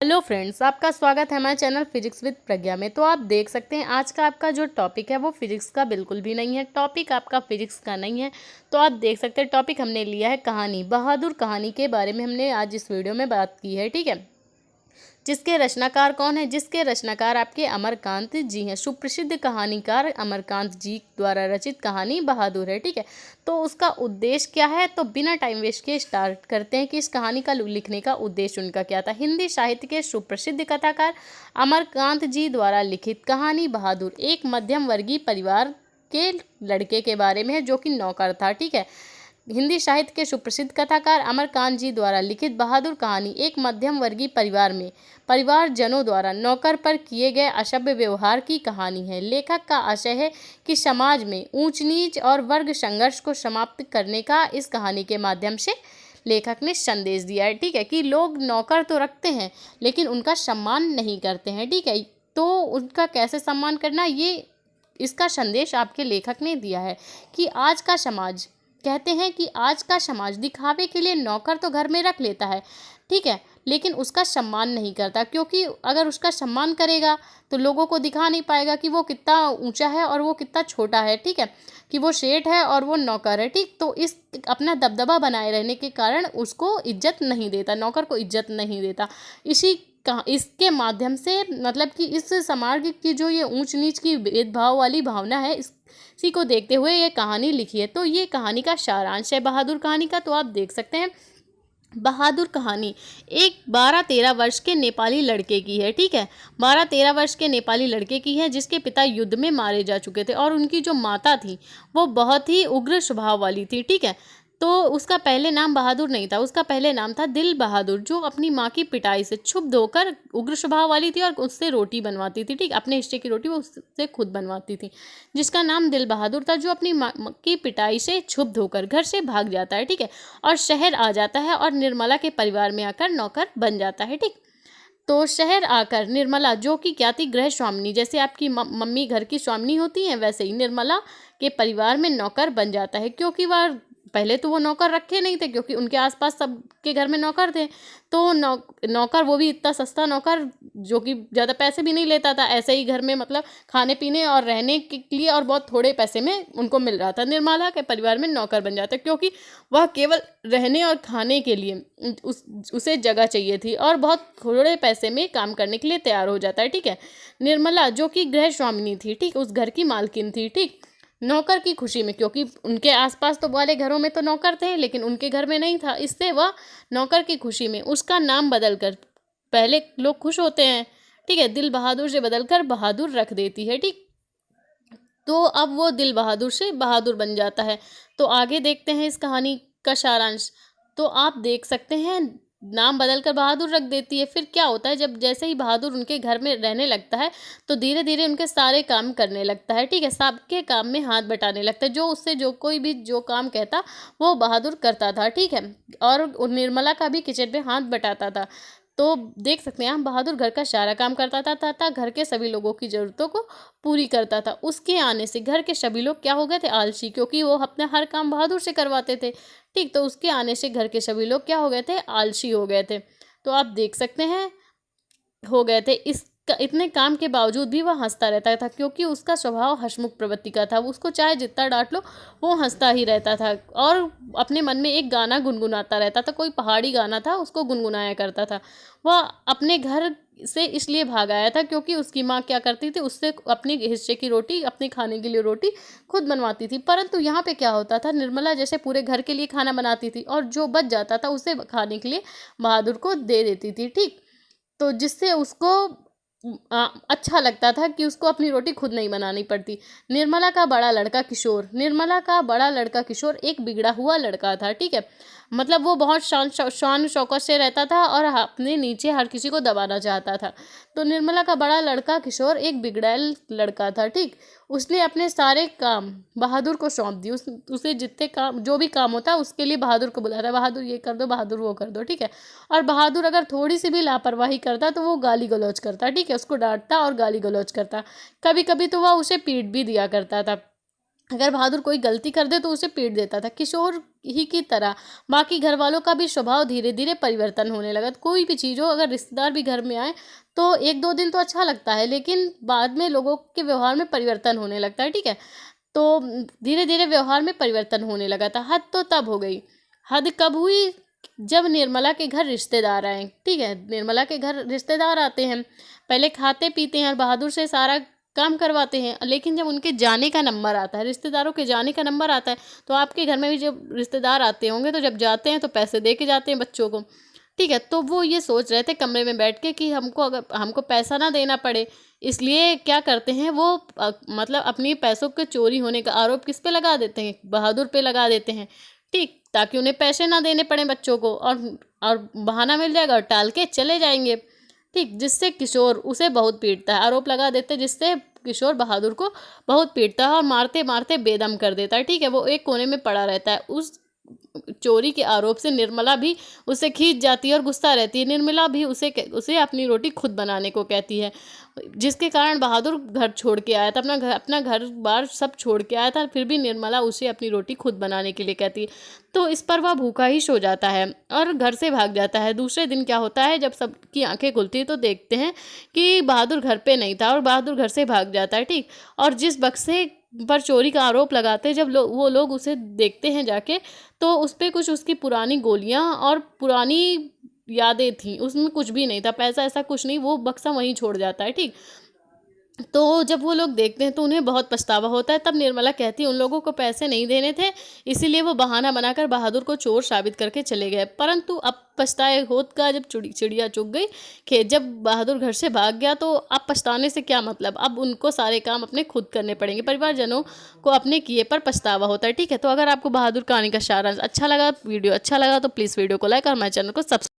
Hello friends, आपका स्वागत है हमारे चैनल फिजिक्स विद प्रज्ञा में। तो आप देख सकते हैं आज का आपका जो टॉपिक है वो फिजिक्स का बिल्कुल भी नहीं है। टॉपिक आपका फिजिक्स का नहीं है। तो आप देख सकते हैं टॉपिक हमने लिया है कहानी, बहादुर कहानी के बारे में हमने आज इस वीडियो में बात की है। ठीक है, जिसके रचनाकार कौन है? जिसके रचनाकार आपके अमरकांत जी हैं। सुप्रसिद्ध कहानीकार अमरकांत जी द्वारा रचित कहानी बहादुर है। ठीक है, तो उसका उद्देश्य क्या है? तो बिना टाइम वेस्ट के स्टार्ट करते हैं कि इस कहानी का लिखने का उद्देश्य उनका क्या था। हिंदी साहित्य के सुप्रसिद्ध कथाकार अमरकांत जी द्वारा लिखित कहानी बहादुर एक मध्यम वर्गीय परिवार के लड़के के बारे में है जो कि नौकर था। ठीक है, हिंदी साहित्य के सुप्रसिद्ध कथाकार अमरकांत जी द्वारा लिखित बहादुर कहानी एक मध्यम वर्गीय परिवार में परिवारजनों द्वारा नौकर पर किए गए असभ्य व्यवहार की कहानी है। लेखक का आशय है कि समाज में ऊंच नीच और वर्ग संघर्ष को समाप्त करने का इस कहानी के माध्यम से लेखक ने संदेश दिया है। ठीक है, कि लोग नौकर तो रखते हैं लेकिन उनका सम्मान नहीं करते हैं। ठीक है, तो उनका कैसे सम्मान करना, ये इसका संदेश आपके लेखक ने दिया है कि आज का समाज, कहते हैं कि आज का समाज दिखावे के लिए नौकर तो घर में रख लेता है। ठीक है, लेकिन उसका सम्मान नहीं करता, क्योंकि अगर उसका सम्मान करेगा तो लोगों को दिखा नहीं पाएगा कि वो कितना ऊंचा है और वो कितना छोटा है। ठीक है, कि वो सेठ है और वो नौकर है। ठीक, तो इस अपना दबदबा बनाए रहने के कारण उसको इज्जत नहीं देता, नौकर को इज्जत नहीं देता। इसके माध्यम से मतलब कि इस समाज की जो ये ऊंच नीच की भेदभाव वाली भावना है, इसी को देखते हुए ये कहानी लिखी है। तो ये कहानी का सारांश है बहादुर कहानी का। तो आप देख सकते हैं बहादुर कहानी एक 12-13 वर्ष के नेपाली लड़के की है। ठीक है, 12-13 वर्ष के नेपाली लड़के की है जिसके पिता युद्ध में मारे जा चुके थे और उनकी जो माता थी वो बहुत ही उग्र स्वभाव वाली थी। ठीक है, तो उसका पहले नाम बहादुर नहीं था, उसका पहले नाम था दिल बहादुर, जो अपनी माँ की पिटाई से क्षुब्ध होकर उग्र स्वभाव वाली थी और उससे रोटी बनवाती थी। ठीक, अपने हिस्से की रोटी वो उससे खुद बनवाती थी, जिसका नाम दिल बहादुर था, जो अपनी माँ की पिटाई से क्षुब्ध होकर घर से भाग जाता है। ठीक है, और शहर आ जाता है और निर्मला के परिवार में आकर नौकर बन जाता है। ठीक, तो शहर आकर निर्मला, जो कि क्या थी, गृह स्वामिनी, जैसे आपकी मम्मी घर की स्वामिनी होती हैं वैसे ही निर्मला के परिवार में नौकर बन जाता है। क्योंकि वह पहले तो वो नौकर रखे नहीं थे, क्योंकि उनके आसपास सबके घर में नौकर थे। तो नौकर, वो भी इतना सस्ता नौकर जो कि ज़्यादा पैसे भी नहीं लेता था, ऐसे ही घर में मतलब खाने पीने और रहने के लिए और बहुत थोड़े पैसे में उनको मिल रहा था। निर्मला के परिवार में नौकर बन जाता है क्योंकि वह केवल रहने और खाने के लिए उसे जगह चाहिए थी और बहुत थोड़े पैसे में काम करने के लिए तैयार हो जाता है। ठीक है, निर्मला जो कि गृह स्वामिनी थी, ठीक, उस घर की मालकिन थी। ठीक, नौकर की खुशी में, क्योंकि उनके आसपास तो वाले घरों में तो नौकर थे लेकिन उनके घर में नहीं था, इससे वह नौकर की खुशी में उसका नाम बदलकर, पहले लोग खुश होते हैं, ठीक है, दिल बहादुर से बदलकर बहादुर रख देती है। ठीक, तो अब वो दिल बहादुर से बहादुर बन जाता है। तो आगे देखते हैं इस कहानी का सारांश। तो आप देख सकते हैं नाम बदलकर बहादुर रख देती है। फिर क्या होता है, जब जैसे ही बहादुर उनके घर में रहने लगता है तो धीरे धीरे उनके सारे काम करने लगता है। ठीक है, सबके काम में हाथ बटाने लगता है, जो उससे जो कोई भी जो काम कहता वो बहादुर करता था। ठीक है, और निर्मला का भी किचन में हाथ बटाता था। तो देख सकते हैं हम, बहादुर घर का सारा काम करता था तथा घर के सभी लोगों की ज़रूरतों को पूरी करता था। उसके आने से घर के सभी लोग क्या हो गए थे, आलसी, क्योंकि वो अपना हर काम बहादुर से करवाते थे। ठीक, तो उसके आने से घर के सभी लोग क्या हो गए थे, आलसी हो गए थे। तो आप देख सकते हैं हो गए थे। इतने काम के बावजूद भी वह हंसता रहता था, क्योंकि उसका स्वभाव हंसमुख प्रवृत्ति का था। उसको चाहे जितना डांट लो वो हंसता ही रहता था और अपने मन में एक गाना गुनगुनाता रहता था, कोई पहाड़ी गाना था उसको गुनगुनाया करता था। वह अपने घर से इसलिए भाग आया था क्योंकि उसकी माँ क्या करती थी, उससे अपने हिस्से की रोटी, अपने खाने के लिए रोटी खुद बनवाती थी। परंतु यहाँ पे क्या होता था, निर्मला जैसे पूरे घर के लिए खाना बनाती थी और जो बच जाता था उसे खाने के लिए बहादुर को दे देती थी। ठीक, तो जिससे उसको अच्छा लगता था कि उसको अपनी रोटी खुद नहीं बनानी पड़ती। निर्मला का बड़ा लड़का किशोर एक बिगड़ा हुआ लड़का था। ठीक है, मतलब वो बहुत शान शौकत से रहता था और अपने नीचे हर किसी को दबाना चाहता था। तो निर्मला का बड़ा लड़का किशोर एक बिगड़ैल लड़का था। ठीक, उसने अपने सारे काम बहादुर को सौंप दिए। उसे जितने काम, जो भी काम होता है उसके लिए बहादुर को बुलाता, बहादुर ये कर दो, बहादुर वो कर दो। ठीक है, और बहादुर अगर थोड़ी सी भी लापरवाही करता तो वो गाली गलौज करता। ठीक है, उसको डांटता और गाली गलौज करता। कभी कभी तो वह उसे पीट भी दिया करता था। अगर बहादुर कोई गलती कर दे तो उसे पीट देता था। किशोर ही की तरह बाकी घर वालों का भी स्वभाव धीरे धीरे परिवर्तन होने लगा। कोई भी चीज़ हो, अगर रिश्तेदार भी घर में आए तो एक दो दिन तो अच्छा लगता है, लेकिन बाद में लोगों के व्यवहार में परिवर्तन होने लगता है। ठीक है, तो धीरे धीरे व्यवहार में परिवर्तन होने लगा था। हद तो तब हो गई। हद कब हुई? जब निर्मला के घर रिश्तेदार आए। ठीक है, निर्मला के घर रिश्तेदार आते हैं, पहले खाते पीते हैं, बहादुर से सारा काम करवाते हैं, लेकिन जब उनके जाने का नंबर आता है, रिश्तेदारों के जाने का नंबर आता है, तो आपके घर में भी जब रिश्तेदार आते होंगे तो जब जाते हैं तो पैसे दे के जाते हैं बच्चों को। ठीक है, तो वो ये सोच रहे थे कमरे में बैठ के कि हमको पैसा ना देना पड़े, इसलिए क्या करते हैं वो मतलब अपनी पैसों के चोरी होने का आरोप किस पे लगा देते हैं? बहादुर पे लगा देते हैं। ठीक, ताकि उन्हें पैसे ना देने पड़े बच्चों को, और बहाना मिल जाएगा और टाल के चले जाएंगे। ठीक, जिससे किशोर उसे बहुत पीटता है, आरोप लगा देते हैं, जिससे किशोर बहादुर को बहुत पीटता है और मारते मारते बेदम कर देता है। ठीक है, वो एक कोने में पड़ा रहता है। उस चोरी के आरोप से निर्मला भी उसे खींच जाती है और गुस्सा रहती है। निर्मला भी उसे अपनी रोटी खुद बनाने को कहती है, जिसके कारण बहादुर घर छोड़ के आया था, अपना घर बार सब छोड़ के आया था, फिर भी निर्मला उसे अपनी रोटी खुद बनाने के लिए कहती है। तो इस पर वह भूखा ही सो जाता है और घर से भाग जाता है। दूसरे दिन क्या होता है, जब सबकी आंखें खुलती है तो देखते हैं कि बहादुर घर पे नहीं था और बहादुर घर से भाग जाता है। ठीक, और जिस बक्से पर चोरी का आरोप लगाते हैं, जब वो लोग उसे देखते हैं जाके, तो उस पे कुछ उसकी पुरानी गोलियां और पुरानी यादें थी, उसमें कुछ भी नहीं था, पैसा ऐसा कुछ नहीं, वो बक्सा वहीं छोड़ जाता है। ठीक, तो जब वो लोग देखते हैं तो उन्हें बहुत पछतावा होता है। तब निर्मला कहती है उन लोगों को पैसे नहीं देने थे, इसीलिए वो बहाना बनाकर बहादुर को चोर साबित करके चले गए। परंतु अब पछताए होत का, जब चिड़िया चुग गई खेत, जब बहादुर घर से भाग गया, तो अब पछताने से क्या मतलब, अब उनको सारे काम अपने खुद करने पड़ेंगे। परिवारजनों को अपने किए पर पछतावा होता है। ठीक है, तो अगर आपको बहादुर कहानी का सारांश अच्छा लगा, वीडियो अच्छा लगा, तो प्लीज़ वीडियो को लाइक और हमारे चैनल को सब्सक्राइब